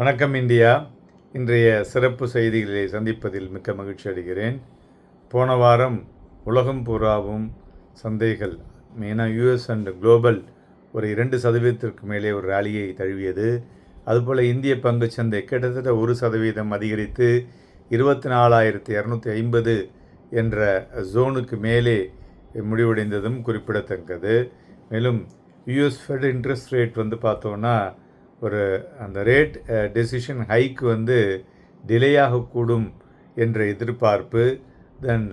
வணக்கம் இந்தியா. இன்றைய சிறப்பு செய்திகளை சந்திப்பதில் மிக்க மகிழ்ச்சி அடைகிறேன். போன வாரம் உலகம் பூராவும் சந்தைகள் மெயினாக யூஎஸ் அண்ட் குளோபல் ஒரு 2% மேலே ஒரு ராலியை தழுவியது. அதுபோல் இந்திய பங்குச்சந்தை கிட்டத்தட்ட 1% அதிகரித்து 24,250 என்ற ஜோனுக்கு மேலே முடிவடைந்ததும் குறிப்பிடத்தக்கது. மேலும் யூஎஸ் ஃபெட் இன்ட்ரெஸ்ட் ரேட் பார்த்தோன்னா ஒரு அந்த ரேட் டெசிஷன் ஹைக்கு டிலே ஆகக்கூடும் என்ற எதிர்பார்ப்பு. தென்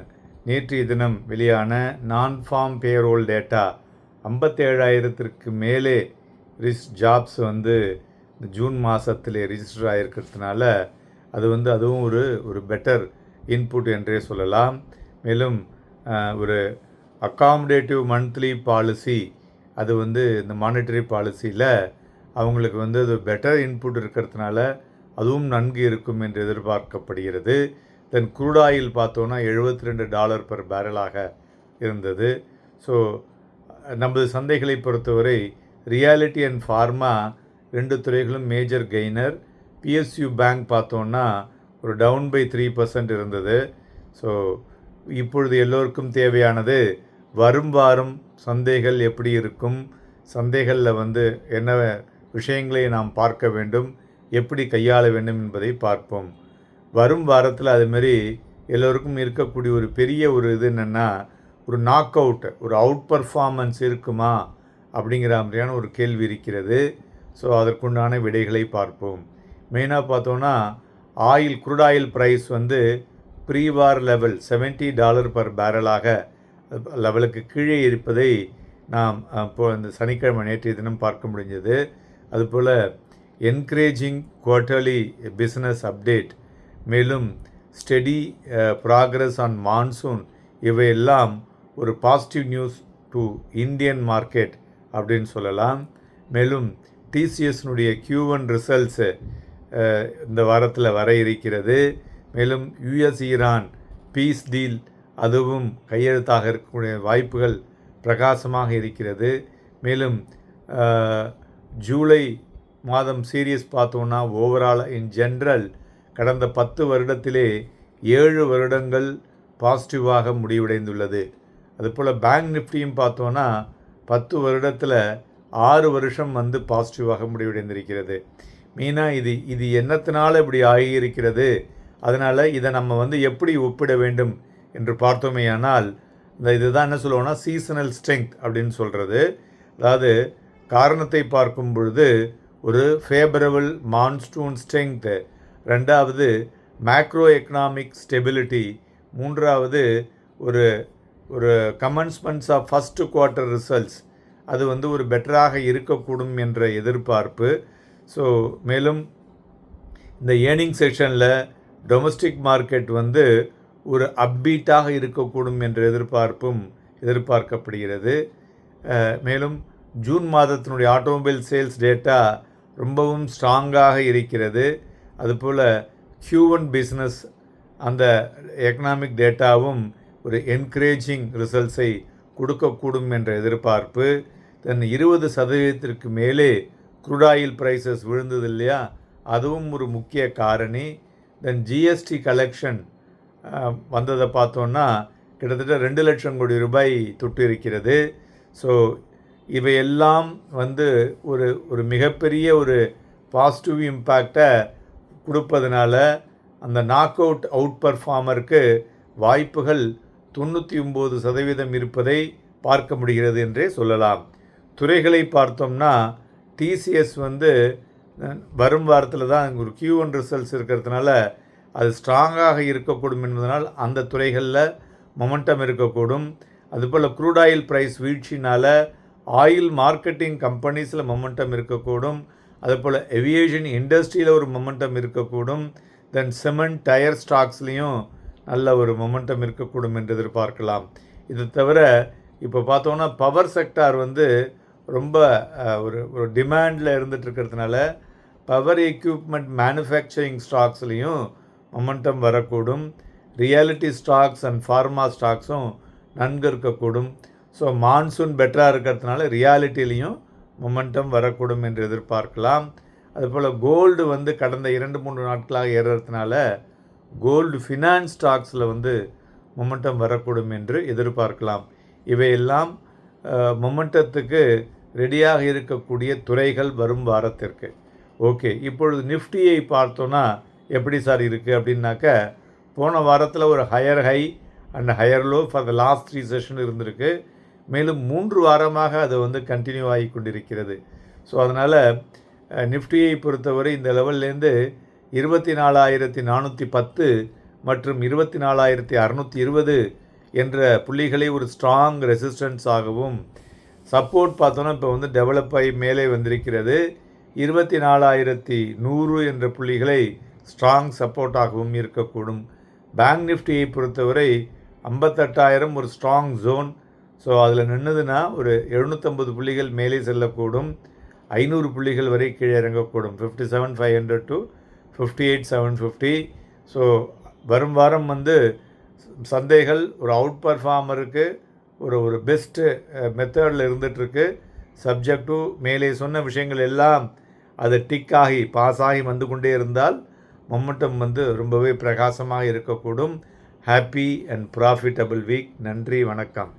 நேற்றைய தினம் வெளியான நான் ஃபார்ம் பேரோல் டேட்டா 57,000க்கு மேலே ஜாப்ஸ் ஜூன் மாதத்திலே ரிஜிஸ்டர் ஆகிருக்கிறதுனால அது அதுவும் ஒரு பெட்டர் இன்புட் என்றே சொல்லலாம். மேலும் ஒரு அக்காமடேட்டிவ் மந்த்லி பாலிசி அது இந்த மானிட்டரி பாலிசியில் அவங்களுக்கு அது பெட்டர் இன்புட் இருக்கிறதுனால அதுவும் நன்கு இருக்கும் என்று எதிர்பார்க்கப்படுகிறது. தென் க்ரூட் ஆயில் பார்த்தோன்னா $72 per பேரலாக இருந்தது. ஸோ நமது சந்தைகளை பொறுத்தவரை ரியாலிட்டி அண்ட் ஃபார்மா 2 துறைகளும் மேஜர் கெய்னர். பிஎஸ்யூ பேங்க் பார்த்தோன்னா ஒரு டவுன் பை 3% இருந்தது. ஸோ இப்பொழுது எல்லோருக்கும் தேவையானது வரும் வாரம் சந்தைகள் எப்படி இருக்கும், சந்தைகளில் என்ன விஷயங்களை நாம் பார்க்க வேண்டும், எப்படி கையாள வேண்டும் என்பதை பார்ப்போம். வரும் வாரத்தில் அதுமாரி எல்லோருக்கும் இருக்கக்கூடிய ஒரு பெரிய இது என்னென்னா, ஒரு நாக் அவுட், ஒரு அவுட் பர்ஃபார்மன்ஸ் இருக்குமா அப்படிங்கிற மாதிரியான ஒரு கேள்வி இருக்கிறது. ஸோ அதற்குண்டான விடைகளை பார்ப்போம். மெயினாக பார்த்தோன்னா crude oil price prewar level $70 per பேரலாக லெவலுக்கு கீழே இருப்பதை நாம் இந்த சனிக்கிழமை நேற்றைய தினம் பார்க்க முடிஞ்சது. அதுபோல் என்கரேஜிங் குவார்ட்டர்லி பிஸ்னஸ் அப்டேட், மேலும் ஸ்டெடி ப்ராக்ரஸ் ஆன் மான்சூன், இவையெல்லாம் ஒரு positive news to Indian market அப்படின்னு சொல்லலாம். மேலும் டிசிஎஸ்னுடைய Q1 ரிசல்ட்ஸு இந்த வாரத்தில் வர இருக்கிறது. மேலும் யூஎஸ் ஈரான் பீஸ் டீல் அதுவும் கையெழுத்தாக இருக்கக்கூடிய வாய்ப்புகள் பிரகாசமாக இருக்கிறது. மேலும் ஜூலை மாதம் சீரியஸ் பார்த்தோன்னா ஓவரால் இன் ஜென்ரல் கடந்த 10 வருடத்திலே 7 வருடங்கள் பாசிட்டிவாக முடிவடைந்துள்ளது. அதுபோல் பேங்க் நிஃப்டியும் பார்த்தோன்னா 10 வருடத்தில் 6 வருஷம் பாசிட்டிவாக முடிவடைந்திருக்கிறது. மெயினாக இது என்னத்தினால இப்படி ஆகியிருக்கிறது, அதனால் இதை நம்ம எப்படி ஒப்பிட வேண்டும் என்று பார்த்தோமேயானால் இதுதான் என்ன சொல்லுவோன்னா சீசனல் ஸ்ட்ரெங்க் அப்படின்னு சொல்கிறது. அதாவது காரணத்தை பார்க்கும் பொழுது ஒரு ஃபேவரபிள் மான்சூன் ஸ்ட்ரெங்க், 2வது மேக்ரோ எக்கனாமிக் ஸ்டெபிலிட்டி, 3வது ஒரு கமன்ஸ்மெண்ட்ஸ் ஆஃப் ஃபஸ்ட்டு குவார்ட்டர் ரிசல்ட்ஸ் அது ஒரு பெட்டராக இருக்கக்கூடும் என்ற எதிர்பார்ப்பு. ஸோ மேலும் இந்த ஏர்னிங் செஷனில் டொமஸ்டிக் மார்க்கெட் ஒரு அப்பீட்டாக இருக்கக்கூடும் என்ற எதிர்பார்ப்பும் எதிர்பார்க்கப்படுகிறது. மேலும் ஜூன் மாதத்தினுடைய ஆட்டோமொபைல் சேல்ஸ் டேட்டா ரொம்பவும் ஸ்ட்ராங்காக இருக்கிறது. அதுபோல் Q1 பிஸ்னஸ் அந்த எக்கனாமிக் டேட்டாவும் ஒரு என்கரேஜிங் ரிசல்ட்ஸை கொடுக்கக்கூடும் என்ற எதிர்பார்ப்பு. தென் 20% மேலே க்ரூட் ஆயில் ப்ரைஸஸ் விழுந்தது இல்லையா, அதுவும் ஒரு முக்கிய காரணி. தென் ஜிஎஸ்டி கலெக்ஷன் வந்ததை பார்த்தோன்னா கிட்டத்தட்ட 2 லட்சம் கோடி ரூபாய் தொட்டு இருக்கிறது. ஸோ இவையெல்லாம் ஒரு மிகப்பெரிய ஒரு பாசிட்டிவ் இம்பேக்டை கொடுப்பதனால அந்த நாக் அவுட் பர்ஃபார்மருக்கு வாய்ப்புகள் 99% இருப்பதை பார்க்க முடிகிறது என்றே சொல்லலாம். துறைகளை பார்த்தோம்னா டிசிஎஸ் வரும் வாரத்தில் தான் ஒரு Q1 ரிசல்ட்ஸ் இருக்கிறதுனால அது ஸ்ட்ராங்காக இருக்கக்கூடும் என்பதனால் அந்த துறைகளில் மொமெண்டம் இருக்கக்கூடும். அதுபோல் க்ரூட் ஆயில் ப்ரைஸ் வீழ்ச்சினால் ஆயில் மார்க்கெட்டிங் கம்பெனிஸில் மொமெண்டம் இருக்கக்கூடும். அதுபோல் ஏவியேஷன் இண்டஸ்ட்ரியில் ஒரு மொமெண்டம் இருக்கக்கூடும். தென் சிமெண்ட் டயர் ஸ்டாக்ஸ்லேயும் நல்ல ஒரு மொமெண்டம் இருக்கக்கூடும் என்று எதிர்பார்க்கலாம். இது தவிர இப்போ பார்த்தோன்னா பவர் செக்டார் ரொம்ப ஒரு டிமாண்டில் இருந்துகிட்டு இருக்கிறதுனால பவர் எக்யூப்மெண்ட் மேனுஃபேக்சரிங் ஸ்டாக்ஸ்லேயும் மொமெண்டம் வரக்கூடும். ரியாலிட்டி ஸ்டாக்ஸ் அண்ட் ஃபார்மா ஸ்டாக்ஸும் நன்கு இருக்கக்கூடும். ஸோ மான்சூன் பெட்டராக இருக்கிறதுனால ரியாலிட்டிலையும் மொமெண்டம் வரக்கூடும் என்று எதிர்பார்க்கலாம். அதுபோல் கோல்டு வந்து கடந்த 2-3 நாட்களாக ஏறுறதுனால கோல்டு ஃபினான்ஸ் ஸ்டாக்ஸில் வந்து மொமெண்டம் வரக்கூடும் என்று எதிர்பார்க்கலாம். இவையெல்லாம் மொமெண்டத்துக்கு ரெடியாக இருக்கக்கூடிய துறைகள் வரும் வாரத்திற்கு. ஓகே, இப்பொழுது நிஃப்டியை பார்த்தோன்னா எப்படி சார் இருக்குது அப்படின்னாக்க, போன வாரத்தில் ஒரு higher high and higher low for the last 3 session இருந்திருக்கு. மேலும் 3 வாரமாக அது வந்து கண்டினியூ ஆகி கொண்டிருக்கிறது. ஸோ அதனால் நிஃப்டியை பொறுத்தவரை இந்த லெவல்லேருந்து 24,410 மற்றும் 24,620 என்ற புள்ளிகளை ஒரு ஸ்ட்ராங் ரெசிஸ்டன்ஸ் ஆகவும், சப்போர்ட் பார்த்தோன்னா இப்போ வந்து டெவலப் ஆகி மேலே வந்திருக்கிறது. 24,100 என்ற புள்ளிகளை ஸ்ட்ராங் சப்போர்ட்டாகவும் இருக்கக்கூடும். பேங்க் நிஃப்டியை பொறுத்தவரை 58,000 ஒரு ஸ்ட்ராங் ஜோன். ஸோ அதில் நின்றுதுன்னா ஒரு 750 புள்ளிகள் மேலே செல்லக்கூடும். 500 புள்ளிகள் வரை கீழே இறங்கக்கூடும். 57,500 to 58,750. ஸோ வரும் வாரம் வந்து சந்தைகள் ஒரு அவுட் பர்ஃபார்மருக்கு ஒரு பெஸ்ட்டு மெத்தடில் இருந்துகிட்ருக்கு. சப்ஜெக்ட் டு மேலே சொன்ன விஷயங்கள் எல்லாம் அது டிக் ஆகி பாஸ் ஆகி வந்து கொண்டே இருந்தால் மொமெண்டம் வந்து ரொம்பவே பிரகாசமாக இருக்கக்கூடும். Happy and profitable week. நன்றி, வணக்கம்.